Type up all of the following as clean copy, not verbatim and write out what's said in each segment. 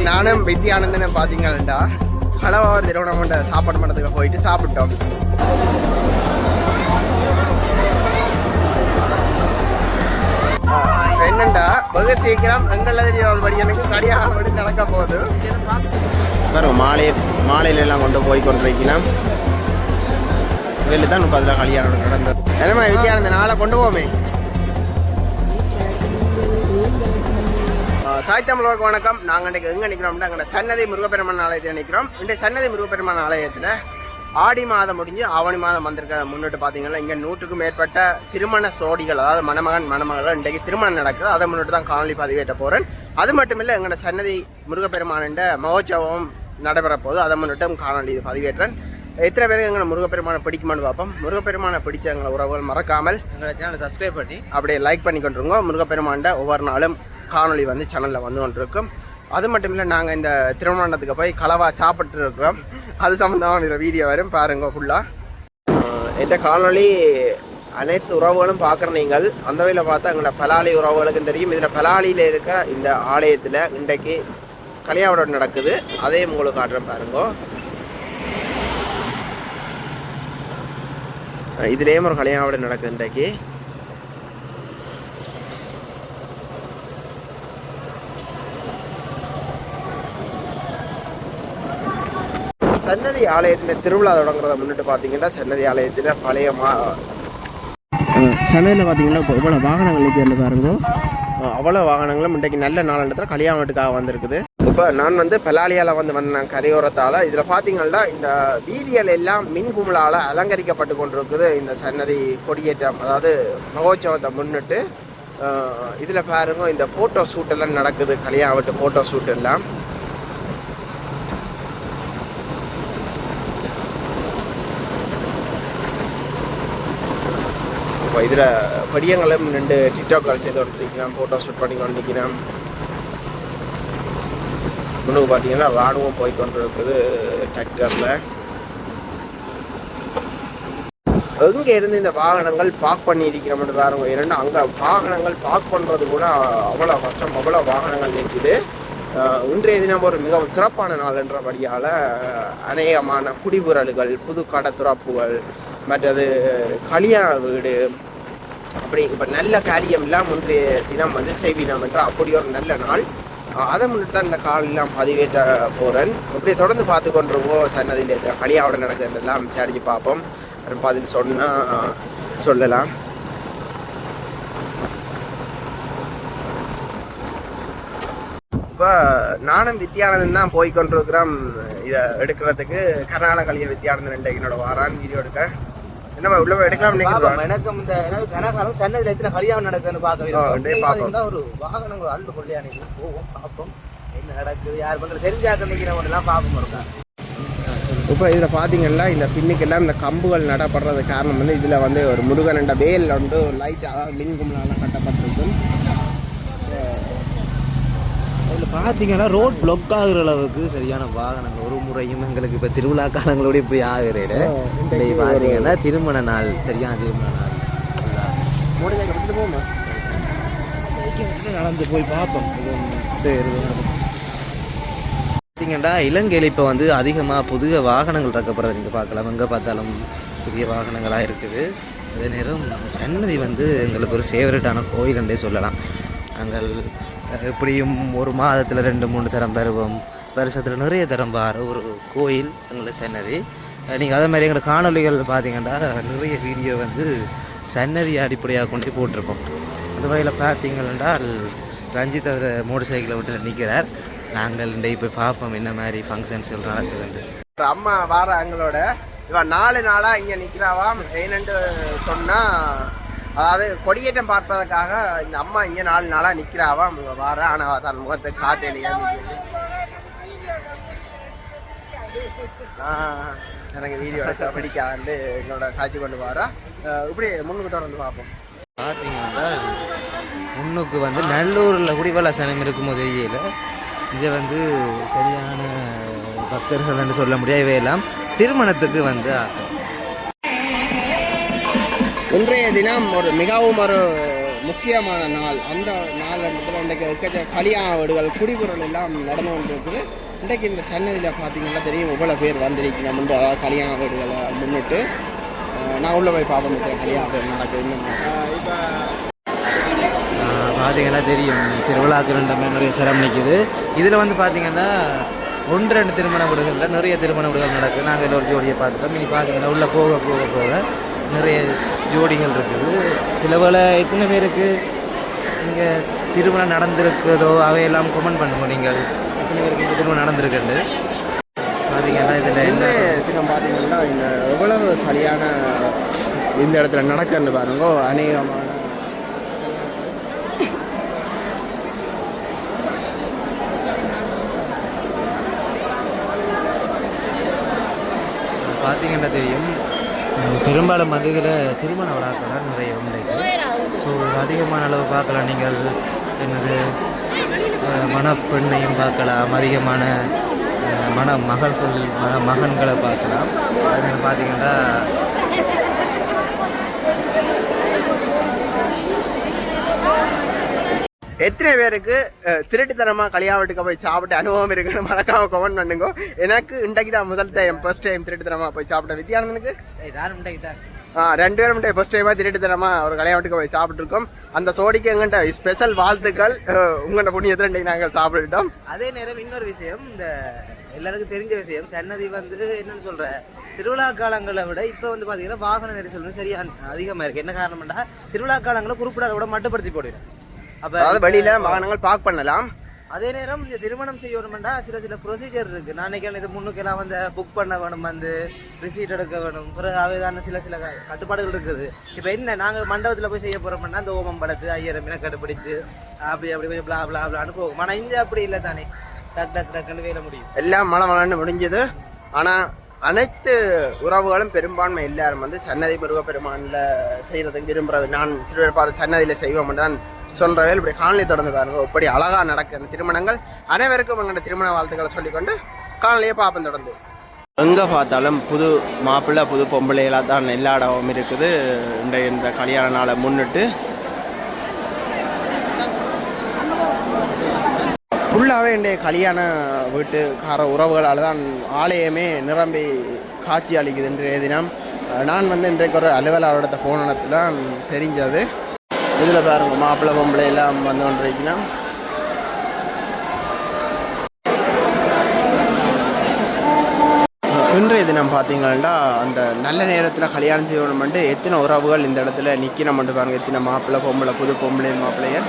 நானும் வித்யானந்தனை பார்த்தீங்கன்னா கலவாவூர் திருவண்ணாமலை சாப்பாடு மண்டபத்துக்கு போயிட்டு சாப்பிட்டோம். என்னண்டா வெகு சீக்கிரம் எங்களது படி எனக்கு கடியாக நடக்க போகுது. வரும் மாலையில எல்லாம் கொண்டு போய் கொண்டிருக்கலாம். வெளில தான் 30 கல்யாணம் நடந்தது. என்னமா வித்யானந்த நாளை கொண்டு போமே. தாய் தமிழர்களுக்கு வணக்கம். நாங்கள் இன்றைக்கு எங்கே நிற்கிறோம்னா அங்கே சன்னதி முருகப்பெருமான் ஆலயத்தில் நிற்கிறோம். இன்றைய சன்னதி முருகப்பெருமான் ஆலயத்தில் ஆடி மாதம் முடிஞ்சு ஆவணி மாதம் வந்திருக்க முன்னிட்டு பார்த்தீங்கன்னா இங்கே 100க்கும் மேற்பட்ட திருமண சோடிகள், அதாவது மணமகன் மணமகள் இன்றைக்கு திருமணம் நடக்குது. அதை முன்னிட்டு தான் காணொலி பதிவேற்ற போகிறேன். அது மட்டும் இல்லை எங்களோட சன்னதி முருகப்பெருமானின் மகோற்சவம் நடைபெற போது அதை முன்னிட்டும் காணொலி இது பதிவேற்றேன். எத்தனை பேருக்கு எங்களை முருகப்பெருமானை பிடிக்குமான்னு பார்ப்போம். முருகப்பெருமானை பிடிச்ச எங்களை உறவுகள் மறக்காமல் எங்களை சேனலை சப்ஸ்கிரைப் பண்ணி அப்படியே லைக் பண்ணி கொண்டிருங்க. முருகப்பெருமான்ட ஒவ்வொரு நாளும் காணொலி வந்து சேனலில் வந்து கொண்டிருக்கும். அது மட்டும் இல்லை நாங்கள் இந்த திருமணத்துக்கு போய் கலவா சாப்பிட்டு இருக்கிறோம். அது சம்மந்தமாக இதில் வீடியோ வரும் பாருங்க ஃபுல்லாக. என்ற காணொலி அனைத்து உறவுகளும் பார்க்குற நீங்கள் அந்த வகையில் பார்த்தா எங்களோட பலாலி உறவுகளுக்கும் தெரியும். இதில் பலாலியில் இருக்க இந்த ஆலயத்தில் இன்றைக்கு கல்யாணம் நடக்குது. அதே உங்களுக்கு காட்டுறேன் பாருங்க. இதுலேயும் ஒரு கல்யாணம் நடக்குது இன்றைக்கு. சன்னதி ஆலயத்தில் திருவிழா தொடங்குறத முன்னிட்டு பார்த்தீங்கன்னா சன்னதி ஆலயத்தில் பழைய சன்னதியில் பார்த்தீங்கன்னா இப்போ இவ்வளோ வாகனங்கள் நிற்கிறது பாருங்க. அவ்வளோ வாகனங்களும் இன்றைக்கு நல்ல நாளத்தில் கல்யாணத்துக்காக வந்திருக்குது. இப்போ நான் வந்து பலாலியால் வந்தேன் கரையோரத்தால். இதில் பார்த்தீங்கன்னா இந்த வீதிகள் எல்லாம் மின் கும்பலால் அலங்கரிக்கப்பட்டு கொண்டிருக்குது. இந்த சன்னதி கொடியேற்றம், அதாவது மகோற்சவத்தை முன்னிட்டு இதில் பாருங்க இந்த ஃபோட்டோ ஷூட் எல்லாம் நடக்குது. கல்யாணத்து ஃபோட்டோ ஷூட் எல்லாம் இதில் படியங்களும் 2 டிக்டாக்கள் செய்து கொண்டு நிற்கலாம், ஃபோட்டோ ஷூட் பண்ணி கொண்டு நிற்கலாம். முன்னுக்கு பார்த்தீங்கன்னா இராணுவம் போய்கொண்டு இருக்குது டிராக்டரில். எங்கே இருந்து இந்த வாகனங்கள் பார்க் பண்ணி இருக்கிறோம்னு பாருங்க. இரண்டு அங்கே வாகனங்கள் பார்க் பண்ணுறது கூட அவ்வளோ கஷ்டம், அவ்வளோ வாகனங்கள் நிற்குது. இன்றைய தினம் ஒரு மிகவும் சிறப்பான நாள் என்றபடியால் அநேகமான குடிபுறல்கள், புது கடை துறப்புகள், மற்றது கல்யாண வீடு, அப்படி இப்போ நல்ல காரியம் எல்லாம் இன்றைய தினம் வந்து செய்வினம் என்ற அப்படி ஒரு நல்ல நாள். அதை முன்னிட்டு தான் இந்த காலெல்லாம் பதிவேற்ற போகிறேன். இப்படி தொடர்ந்து பார்த்து கொண்டிருங்கோ. சன்னதியில் இருக்கிற கல்யாணம் நடக்குதுன்றெல்லாம் விசாரித்து பார்ப்போம். பதில் சொன்னால் சொல்லலாம். இப்போ நானும் வித்யானந்தன் தான் போய்கொண்டிருக்கிறோம் இதை எடுக்கிறதுக்கு. கர்நாடக கல்விய வித்யானந்தன் என்னோட வாரான் வீடியோ எடுக்க. என்ன உள்ள எடுக்கலாம் நினைக்கிறேன். எனக்கு கனகாலம் சன்னதியில் எத்தனை கல்யாணம் நடக்குதுன்னு பார்க்க ஒரு வாகனங்கள் அள்ளு கொள்ளையானு போவோம், பார்ப்போம் என்ன நடக்குது, யார் பக்கம் தெரிஞ்சாக்க நிற்கிறவங்கலாம் பார்ப்போம் இருக்கா. இப்போ இதில் பார்த்தீங்கன்னா இந்த பின்னுக்கெல்லாம் இந்த கம்புகள் நடப்படுறது காரணம் வந்து இதில் வந்து ஒரு முருகன் என்ற வேல் வந்து லைட், அதாவது மின் கும்பலால் கட்டப்பட்டிருக்கும். அதில் பார்த்தீங்கன்னா ரோட் பிளாக் ஆகுற அளவுக்கு சரியான வாகனங்கள். ஒரு முறையும் எங்களுக்கு இப்போ திருவிழா காலங்களோட இப்படி ஆகிறேன். பார்த்தீங்கன்னா திருமண நாள், சரியான திருமண நாள் நடந்து போய் பார்ப்போம். பார்த்தீங்கன்னா இலங்கையில் இப்போ வந்து அதிகமாக புதிய வாகனங்கள் இறக்கப்படுறதை நீங்கள் பார்க்கலாம். எங்கே பார்த்தாலும் புதிய வாகனங்களாக இருக்குது. அதே நேரம் சன்னதி வந்து எங்களுக்கு ஒரு ஃபேவரட்டான கோயில்ன்றே சொல்லலாம். நாங்கள் எப்படியும் ஒரு மாதத்தில் 2-3 தரம் பெறுவோம். வருஷத்தில் நிறைய தரம் பார ஒரு கோயில் எங்களை சன்னதி. நீங்கள் அதே மாதிரி எங்களோட காணொலிகள் பார்த்தீங்கன்னா நிறைய வீடியோ வந்து சன்னதி அடிப்படையாக கொண்டு போட்டிருப்போம். அந்த வகையில் பார்த்தீங்கன்னா ரஞ்சித் அதில் மோட்டர் சைக்கிளை விட்டு நிற்கிறார். நாங்கள் இன்றைக்கு போய் பார்ப்போம் என்ன மாதிரி ஃபங்க்ஷன்ஸ்கள் நடக்குதுண்டு. அம்மா வார எங்களோட இவன் 4 நாளாக இங்கே நிற்கிறாவாம். ஏன்னு சொன்னால் அதாவது கொடியேற்றம் பார்ப்பதற்காக இந்த அம்மா இங்கே 4 நாளாக நிற்கிறாவா. அவங்க வார ஆனால் தன் முகத்தை காட்டலையா. எனக்கு வீடியோ எடுக்க பிடிக்காது என்னோட காட்சி கொண்டு வாரா. இப்படி முன்னுக்கு தொடர்ந்து பார்ப்போம். பார்த்தீங்கன்னா முன்னுக்கு வந்து நல்லூரில் குடிவலாசனம் இருக்கும்போது தெரியல. இதை வந்து சரியான பக்தர்கள்னு சொல்ல முடியாது. இவையெல்லாம் திருமணத்துக்கு வந்து ஆகும். இன்றைய தினம் ஒரு மிகவும் ஒரு முக்கியமான நாள். அந்த நாளன்றத்தில் இன்றைக்கு எக்கச்ச கல்யாண வீடுகள் குடிபொருள் எல்லாம் நடந்து கொண்டு இருக்குது. இன்றைக்கு இந்த சன்னதியில் பார்த்தீங்கன்னா தெரியும் இவ்வளோ பேர் வந்திருக்கணும். அதாவது கல்யாண வீடுகளை முன்னிட்டு நான் உள்ளே போய் பார்ப்போம் இத்தனை கல்யாண வீடு நடக்குது. இப்போ பார்த்தீங்கன்னா தெரியும் திருவிழாக்கு நிறைய சிரமம் நிற்கிது. இதில் வந்து பார்த்தீங்கன்னா 1-2 திருமண வீடுகளில் நிறைய திருமண வீடுகள் நடக்குது. நாங்கள் இதில் ஒரு ஜோடியை பார்த்துட்டோம். இனி பார்த்தீங்கன்னா உள்ளே போக போக போக நிறைய ஜோடிகள் இருக்குது. சில வேளை எத்தனை பேருக்கு இங்கே திருமணம் நடந்திருக்குதோ அவையெல்லாம் கமெண்ட் பண்ணுவோம். நீங்கள் எத்தனை பேருக்கு இங்கே திருமணம் நடந்திருக்குன்னு பார்த்தீங்கன்னா இதில் என்ன தினம் பார்த்தீங்கன்னா இந்த எவ்வளவு கல்யாண இந்த இடத்துல நடக்குன்னு பாருங்க. அநேகமான பார்த்தீங்கன்னா தெரியும் பெரும்பாலும் வந்து இதில் திருமண விழாக்கள்லாம் நிறைய உண்டு. ஸோ அதிகமான அளவு பார்க்கலாம். நீங்கள் என்னது மணப்பெண்ணையும் பார்க்கலாம், அதிகமான மகன்களை பார்க்கலாம். அதில் பார்த்தீங்கன்னா எத்தனை பேருக்கு திருட்டுத்தனமாக கல்யாண வீட்டுக்கு போய் சாப்பிட்டு அனுபவம் இருக்குன்னு மறக்காம கமெண்ட் பண்ணுங்க. எனக்கு இன்றைக்கு தான் முதல் டைம் ஃபர்ஸ்ட் டைம் திருட்டுத்தனமாக போய் சாப்பிட்டேன். வித்யானந்தனுக்கு 2 பேரும் ஃபர்ஸ்ட் டைமாக திருட்டுத்தனமாக ஒரு கல்யாண வீட்டுக்கு போய் சாப்பிட்ருக்கோம். அந்த சோடிக்கு எங்கிட்ட ஸ்பெஷல் வாழ்த்துக்கள். உங்கள்கிட்ட புண்ணியத்தில் இன்றைக்கு நாங்கள் சாப்பிட்டுட்டோம். அதே நேரம் இன்னொரு விஷயம், இந்த எல்லாருக்கும் தெரிஞ்ச விஷயம், சன்னதி வந்து என்னன்னு சொல்ற திருவிழா காலங்களை விட இப்போ வந்து பார்த்தீங்கன்னா வாகன நெரிசல் வந்து சரியா அதிகமாக இருக்குது. என்ன காரணம்னா திருவிழா காலங்களை குறிப்பிடாத விட மட்டுப்படுத்தி போடுவேன். அப்போ வெளியில் வாகனங்கள் பார்க் பண்ணலாம். அதே நேரம் இந்த திருமணம் செய்யணும்னா சில ப்ரொசீஜர் இருக்குது. நான் நினைக்கிறேன் இது முன்னுக்கெல்லாம் வந்து புக் பண்ண வேணும், வந்து ரிசீட் எடுக்க வேணும், பிறகு அவைதான சில கட்டுப்பாடுகள் இருக்குது. இப்போ என்ன நாங்கள் மண்டபத்தில் போய் செய்ய போகிறோம்னா அந்த ஓமம் படத்து 5000 மீனை கட்டுப்பிடிச்சு அப்படி கொஞ்சம் பிளா பிளா பிளான்னு போகும். ஆனால் இங்கே அப்படி இல்லை தானே, டக்குன்னு வேலை முடியும். எல்லாம் மழை முடிஞ்சது. ஆனால் அனைத்து உறவுகளும் பெரும்பான்மை எல்லாரும் வந்து சன்னதி பருவ பெருமானில் செய்கிறதுக்கு விரும்புகிறது. நான் சிறுவர் பார்த்து சன்னதியில் செய்வோம் தான் சொல்கிறவர்கள் இப்படி காணொலி தொடர்ந்து பாருங்க. இப்படி அழகாக நடக்கிற திருமணங்கள் அனைவருக்கும் எங்களோட திருமண வாழ்த்துக்களை சொல்லிக்கொண்டு காணொலியை பார்ப்போம் தொடர்ந்து. எங்கே பார்த்தாலும் புது மாப்பிள்ளை புது பொம்பளைகளாக தான் எல்லா இடமும் இருக்குது. இந்த கல்யாண நாளை முன்னிட்டு ஃபுல்லாகவே இன்றைய கல்யாண வீட்டுக்கார உறவுகளால் தான் ஆலயமே நிரம்பி காட்சி அளிக்குது. இன்றைய தினம் நான் வந்து இன்றைக்கு ஒரு அலுவலகத்தை போனத்தில் தான் தெரிஞ்சது. இதில் பாருங்க மாப்பிள்ளை பொம்பளை எல்லாம் வந்து கொண்டிருக்கீங்கன்னா இன்றைய தினம் பார்த்தீங்கன்னா அந்த நல்ல நேரத்தில் கல்யாணம் செய்யணும்ட்டு எத்தனை உறவுகள் இந்த இடத்துல நிற்கணும்ட்டு பாருங்க. எத்தனை மாப்பிள்ளை பொம்பளை புது பொம்பளை மாப்பிள்ளையர்.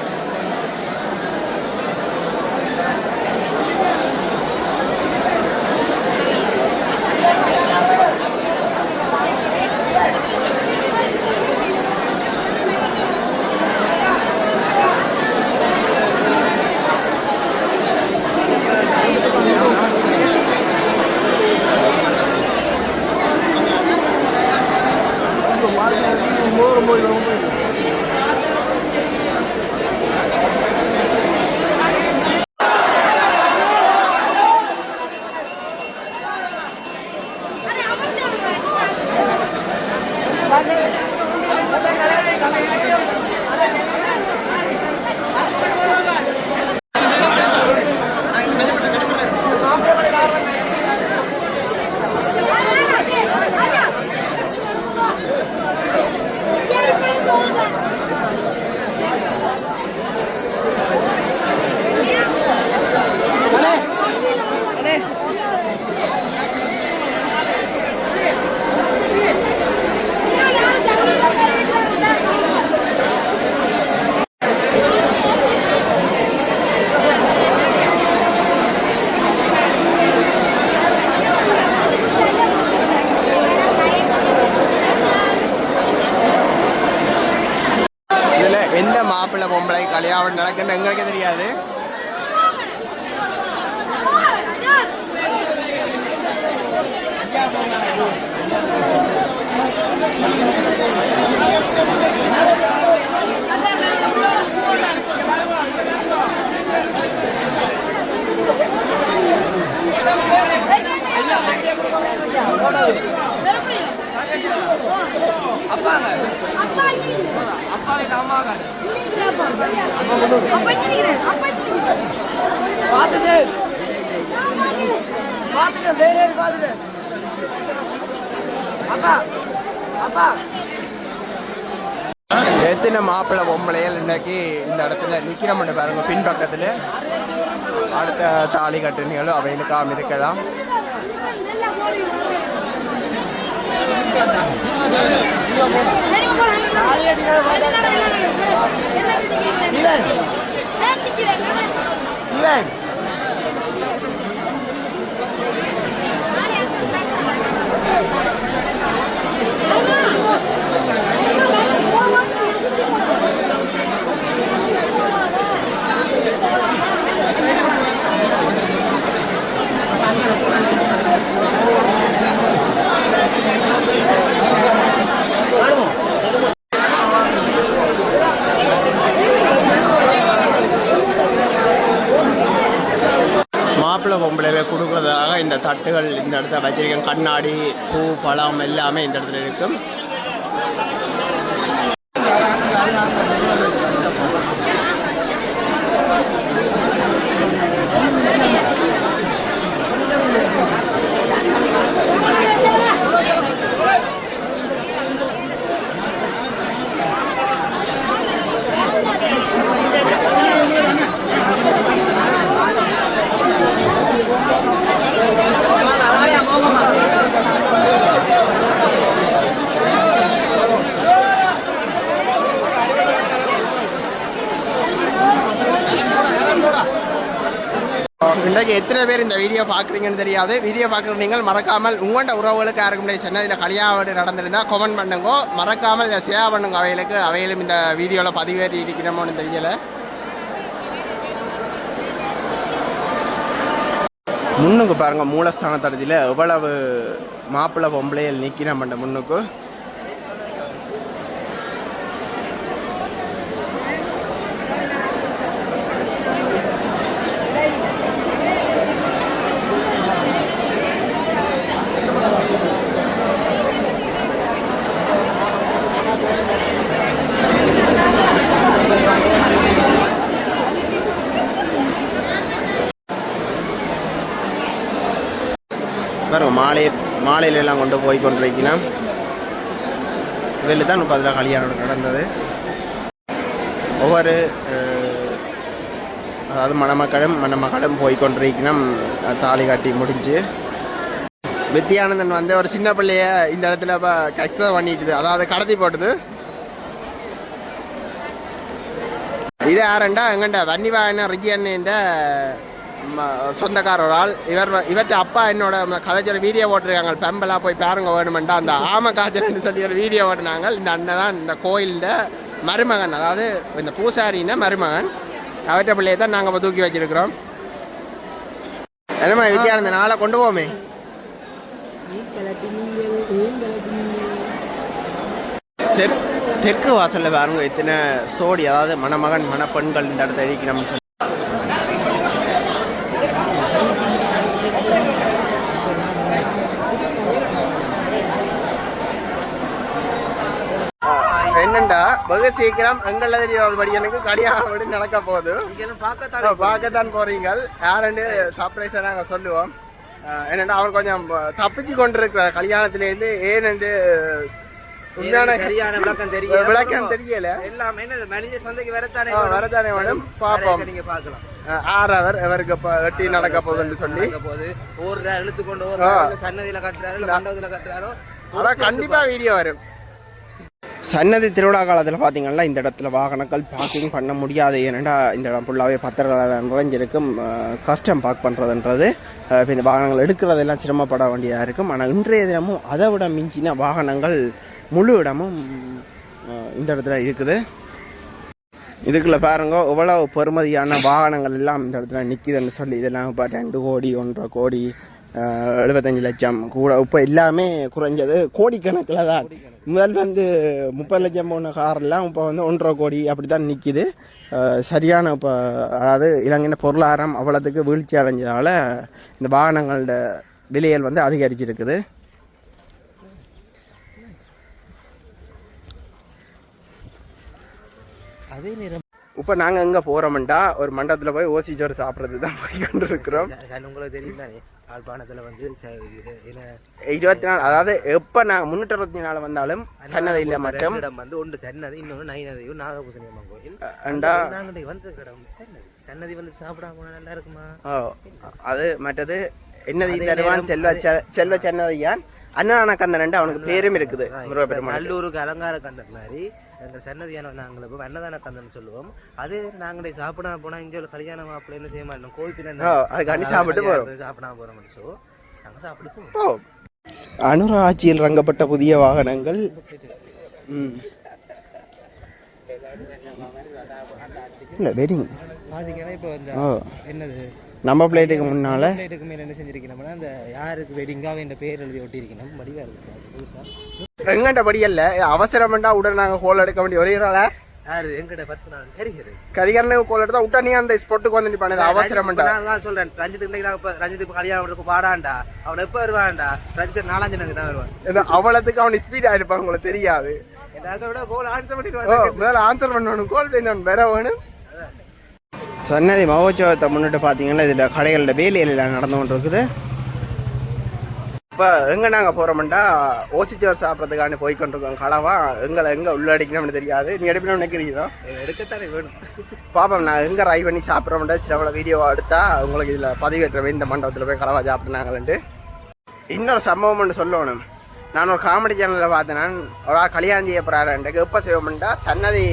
எந்த மாப்பிள்ளை பொம்பளை கல்யாணம் நடக்குன்னு எங்களுக்கு தெரியாது. அப்பா எத்தனை மாப்பிள்ளை பொம்பளைகள் இன்னைக்கு இந்த இடத்துல நிற்கிறோம்னு பாருங்க. பின்பக்கத்தில் அடுத்த தாலி கட்டுனிகளும் அவைகளுக்காக இருக்கலாம். மாப்பிள்ளை பொம்பளையில கொடுக்குறதாக இந்த தட்டுகள் இந்த இடத்துல வச்சிருக்கேன். கண்ணாடி, பூ, பழம் எல்லாமே இந்த இடத்துல இருக்கும். இன்றைக்கு எத்தனை பேர் இந்த வீடியோ பார்க்குறீங்கன்னு தெரியாது. வீடியோ பார்க்குற நீங்கள் மறக்காமல் உங்களோட உறவுகளுக்கு யாருக்கும் சொன்னால் இதில் கல்யாணம் நடந்திருந்தால் கமெண்ட் பண்ணுங்க. மறக்காமல் இதை ஷேர் பண்ணுங்க அவைகளுக்கு. அவைகளும் இந்த வீடியோவில் பதிவேறி இருக்கிறோமோன்னு தெரியலை. முன்னுக்கு பாருங்கள், மூலஸ்தான தடத்தில் எவ்வளவு மாப்பிள்ளை பொம்பளையில் நிற்கிறோம் முன்னுக்கு. பாருங்க, மாலையிலெல்லாம் கொண்டு போய் கொண்டிருக்கணும். இதில் தான் 30 கல்யாணம் நடந்தது. ஒவ்வொரு அதாவது மணமக்களும் போய் கொண்டிருக்கணும். தாலி காட்டி முடிஞ்சு வித்யானந்தன் வந்து ஒரு சின்ன பிள்ளைய இந்த இடத்துல கக்ஸா பண்ணிட்டுது, அதாவது கடத்தி போட்டுது. இது யாருண்டா எங்கண்ட வன்னிவாயன ரிஜியன்ன்ற சொந்தக்கார ஒரு ஆள். இவர்கிட்ட அப்பா என்னோட கதைச்சொல்ல வீடியோ ஓட்டுருக்காங்க. பெம்பலாக போய் பாருங்க வேணுமெண்டா அந்த ஆம காய்ச்சல்னு சொல்லி ஒரு வீடியோ ஓட்டுனாங்க. இந்த அண்ணன் தான் இந்த கோயிலில் மருமகன், அதாவது இந்த பூசாரின்னா மருமகன். அவர்கிட்ட பிள்ளையை தான் நாங்கள் இப்போ தூக்கி வச்சிருக்கிறோம். என்னம்மா வித்யானந்த நாளை கொண்டு போவோமே. தெற்கு வாசலில் பாருங்க இத்தனை சோடி, அதாவது மணமகன் மணப்பெண்கள் இந்த இடத்த அழிக்கணும்னு சொல்லி. என்னண்டா வெகு சீக்கிரம் எங்கள தெரியபடி எனக்கு கல்யாணம் நடக்க போகுது. பார்க்கத்தான் போறீங்க. யாருன்னு சர்ப்ரைஸா நாங்க சொல்லுவோம். என்னண்டா அவர் கொஞ்சம் தப்பிச்சு கொண்டிருக்கிறார் கல்யாணத்திலேருந்து. ஏனென்று உண்மையான சரியான விளக்கம் தெரியல. எல்லாமே சந்தைக்கு வரத்தானே மேடம் பார்ப்போம். நீங்க பார்க்கலாம் ஆறவர் அவருக்கு வெட்டி நடக்க போகுதுன்னு சொல்லி இழுத்து கொண்டு சன்னதியில கட்டுறாரோ அதான் கண்டிப்பா வீடியோ வரும். சன்னதி திருவிழா காலத்தில் பார்த்தீங்கன்னா இந்த இடத்துல வாகனங்கள் பார்க்கிங் பண்ண முடியாது. ஏன்னா இந்த இடம் ஃபுல்லாகவே பத்திரங்கள் நுழைஞ்சிருக்கும். கஸ்டம் பார்க் பண்ணுறதுன்றது இப்போ இந்த வாகனங்கள் எடுக்கிறதெல்லாம் சிரமப்பட வேண்டியதாக இருக்கும். ஆனால் இன்றைய தினமும் அதை விட மிஞ்சின வாகனங்கள் முழு இடமும் இந்த இடத்துல இருக்குது. இதுக்குள்ளே பாருங்க எவ்வளோ பெறுமதியான வாகனங்கள் எல்லாம் இந்த இடத்துல நிற்கிதுன்னு சொல்லி. இதெல்லாம் இப்போ 2 கோடி 1.5 கோடி 75 லட்சம் கூட. இப்போ எல்லாமே குறைஞ்சது கோடிக்கணக்கில் தான். முதல் வந்து 30 லட்சம் போன காரெல்லாம் இப்போ வந்து 1.5 கோடி அப்படி தான் நிற்கிது. சரியான இப்போ அதாவது இலங்கையின் பொருளாதாரம் அவ்வளோத்துக்கு வீழ்ச்சி அடைஞ்சதால் இந்த வாகனங்களோட விலைகள் வந்து அதிகரிச்சிருக்குது. அதே நேரம் இப்போ நாங்கள் எங்கே போகிறோம்டா ஒரு மண்டபத்தில் போய் ஓசிச்சோறு சாப்பிட்றது தான் போய் கொண்டு இருக்கிறோம். உங்களுக்கு தெரியும் தானே யாழ்ப்பாணத்தில் வந்து 24 அதாவது எப்போ நான் 364 வந்தாலும் சன்னதியில் மட்டும் இடம் வந்து ஒன்று சன்னதி, இன்னொன்று நைநதியும் நாகபூசணி அம்மன் கோயில். நாங்கள் வந்து இடம் சன்னதி வந்து சாப்பிடாம போனால் நல்லா இருக்குமா? அது மற்றது என்னது தருவான் செல்வ சன்னதியான் அன்னதான கந்தன் அவனுக்கு பேரும் இருக்குது. நல்லூருக்கு அலங்கார கந்தன் மாதிரி எங்கள் சன்னதியான நாங்கள் இப்போ அன்னதான கந்தன் சொல்லுவோம். அது நாங்களே சாப்பிடாம போனால் இங்கே கல்யாணம் மாப்பிள்ளை என்ன செய்ய மாட்டோம், கோவில் அதுக்காண்டி சாப்பிட்டு போகிறோம், சாப்பிடாம போகிறோம். ஸோ நாங்கள் சாப்பிட்டு போவோம். அனுரா ஆட்சியில் ரங்கப்பட்ட புதிய வாகனங்கள். இல்லை வெட்டிங் பார்த்தீங்கன்னா இப்போ என்னது நம்ம பிளேட்டுக்கு முன்னால் பிளேட்டுக்கு மேலே என்ன செஞ்சிருக்கணும்னா அந்த யாருக்கு வெட்டிங்காக இந்த பேர் எழுதி ஒட்டியிருக்கணும். வடிவாக இருக்குது புதுசாக எங்கள்கிட்ட படி இல்லை அவசரம்டா உடனே நாங்கள் கோல் எடுக்க வேண்டிய ஒரே நாள யார் எங்கிட்ட பத்மநாதன் கரிகரனுக்கு கோல் எடுத்தா விட்டா நீ அந்த ஸ்பாட்டுக்கு வந்து நீ பண்ணது அவசரம்டா. நான் சொல்கிறேன் ரஞ்சித்துக்கு ரஞ்சித்துக்கு கல்யாணம் பாடாண்டா அவனை எப்போ வருவான்டா ரஞ்சித் 4 நாங்கள் தான் வருவான். அவ்வளோத்துக்கு அவன் ஸ்பீடாக இருப்பான் உங்களுக்கு தெரியாது. விட கோல் ஆன்சர் பண்ணிடுவான். முதல்ல ஆன்சர் பண்ணணும், கோல் வேணும் வேற வேணும். சன்னதி மகோத்சவத்தை முன்னிட்டு பார்த்தீங்கன்னா இதில் கடைகளில் வேலையில் நடந்து கொண்டு இருக்குது. இப்போ எங்கே நாங்கள் போகிறோம்டா ஓசிச்சோர் சாப்பிட்றதுக்காண்டி போய்கொண்டிருக்கோம். களவா எங்களை எங்கே உள்ளடிக்கணும்னு தெரியாது. நீ எடுக்கணும்னு நினைக்கிறீங்களோ? எடுக்கத்தானே வேணும். பாப்போம் நான் எங்கே ட்ரை பண்ணி சாப்பிட்றோம்டா. சில வீடியோவை எடுத்தால் உங்களுக்கு இதில் பதிவேற்றவே இந்த மண்டபத்தில் போய் களவா சாப்பிட்னாங்கன்ட்டு. இன்னொரு சம்பவம்னு சொல்லணும். நான் ஒரு காமெடி சேனலில் பார்த்தேன். ஒரு கல்யாணம் செய்ய போகிறாருன்ட்டு எப்போ செய்வோம்டா சன்னதி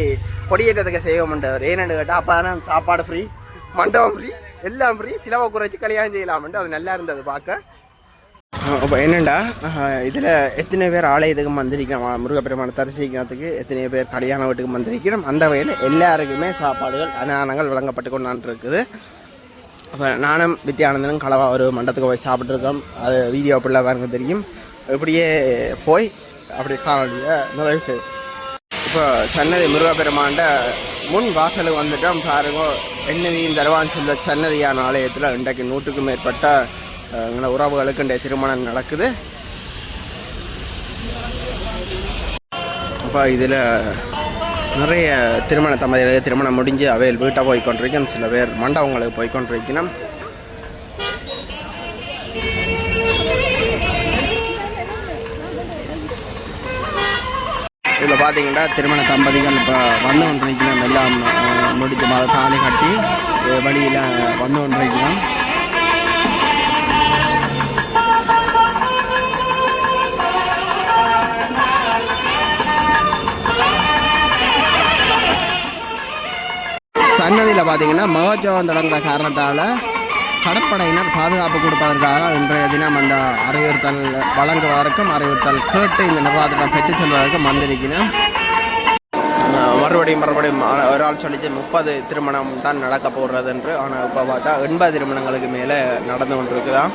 கொடியேற்றத்துக்கு செய்வோம்ன்றார். ஏன்னு கேட்டால் அப்போ தானே சாப்பாடு ஃப்ரீ, மண்டபம் ஃப்ரீ, எல்லாம் ஃப்ரீ, சிலவை குறைச்சி கல்யாணம் செய்யலாம்ன்ட்டு அது நல்லா இருந்தது பார்க்க. இப்போ என்னென்னா இதில் எத்தனை பேர் ஆலயத்துக்கு வந்திருக்கோம், முருகப்பெருமான தரிசிக்கிறதுக்கு எத்தனை பேர் கல்யாண வீட்டுக்கு வந்திருக்கிறோம். அந்த வகையில் எல்லாருக்குமே சாப்பாடுகள் அன்னதானங்கள் வழங்கப்பட்டு கொண்டாண்டு இருக்குது. அப்போ நானும் வித்யானந்தனும் களவா ஒரு மண்டபத்துக்கு போய் சாப்பிட்ருக்கோம். அது வீடியோ பிள்ளை பாருங்க தெரியும். இப்படியே போய் அப்படி காணொலியை நிறைவு செய்யும். இப்போ சன்னதி முருகப்பெருமாண்ட முன் வாசலுக்கு வந்துட்டோம். பாருங்க என்னதியும் தருவான் சொல்ல சன்னதியான ஆலயத்தில் இன்றைக்கு 100க்கும் மேற்பட்ட எங்களை உறவுகளுக்கு இன்றைய திருமணம் நடக்குது. அப்போ இதில் நிறைய திருமண தம்பதிகளுக்கு திருமணம் முடிஞ்சு அவையில் வீட்டை போய் கொண்டிருக்கணும். சில பேர் மண்டபங்களுக்கு போய் கொண்டிருக்கணும். இதில் பார்த்தீங்கன்னா திருமண தம்பதிகள் இப்போ வந்து கொண்டிருக்கணும். எல்லாம் முடிஞ்ச மாதிரி தாலி கட்டி வழியில் வந்து கொண்டிருக்கணும். சன்னதியில் பார்த்தீங்கன்னா மகோத்சவம் தொடங்குற காரணத்தால் கடற்படையினர் பாதுகாப்பு கொடுப்பதற்காக இன்றைய தினம் அந்த அறிவுறுத்தல் வழங்குவதற்கும் அறிவுறுத்தல் கேட்டு இந்த நிர்வாகத்திடம் பெற்றுச் செல்வதற்கும் வந்திருக்கணும். மறுபடியும் ஒரு ஆள் சொல்லிச்சு 30 திருமணம் தான் நடக்க போகிறது என்று. ஆனால் இப்போ பார்த்தா 80 திருமணங்களுக்கு மேலே நடந்து கொண்டிருக்குதான்.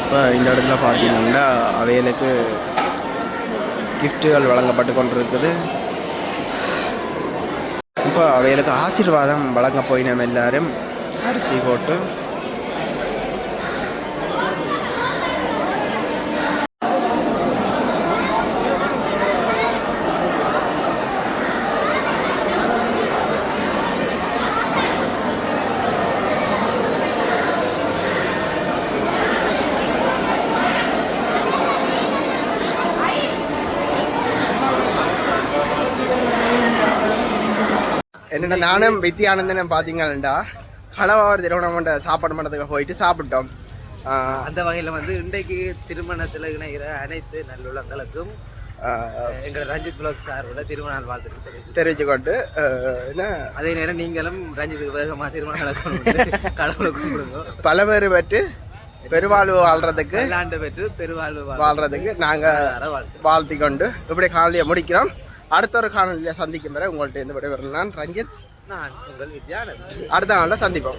இப்போ இந்த இடத்துல பார்த்தீங்கன்னா அவைகளுக்கு கிஃப்ட்டுகள் வழங்கப்பட்டு கொண்டிருக்குது. இப்போ அவைகளுக்கு ஆசீர்வாதம் வழங்க போய் நம்ம எல்லாரும் அரிசி போட்டு என்னடா நானும் வித்யானந்தனும் பார்த்தீங்கன்னா களவாவர் திருவண்ணாமலை சாப்பாடு மண்டபத்துக்கு போயிட்டு சாப்பிட்டோம். அந்த வகையில் வந்து இன்றைக்கு திருமணத்தில் இணைகிற அனைத்து நல்லுள்ளங்களுக்கும் எங்கள் ரஞ்சித் பிளாக் சார்போட திருமண வாழ்த்துக்கள் தெரிவிச்சுக்கொண்டு அதே நேரம் நீங்களும் ரஞ்சித்துக்கு வேகமாக திருமணம் நடக்கணும் கடவுளை கும்பிடுங்க. பல பேர் பெற்று பெருவாழ்வு வாழ்றதுக்கு பெற்று பெருவாழ்வு வாழ்றதுக்கு நாங்கள் வாழ்த்தி கொண்டு இப்படி காணொலியை முடிக்கிறோம். அடுத்த ஒரு காணொலியை சந்திக்கும் வரை உங்கள்கிட்ட இருந்து விடைபெறும் நான் ரஞ்சித். நான் உங்கள் வித்யானந்த். அடுத்த நாளில் சந்திப்போம்.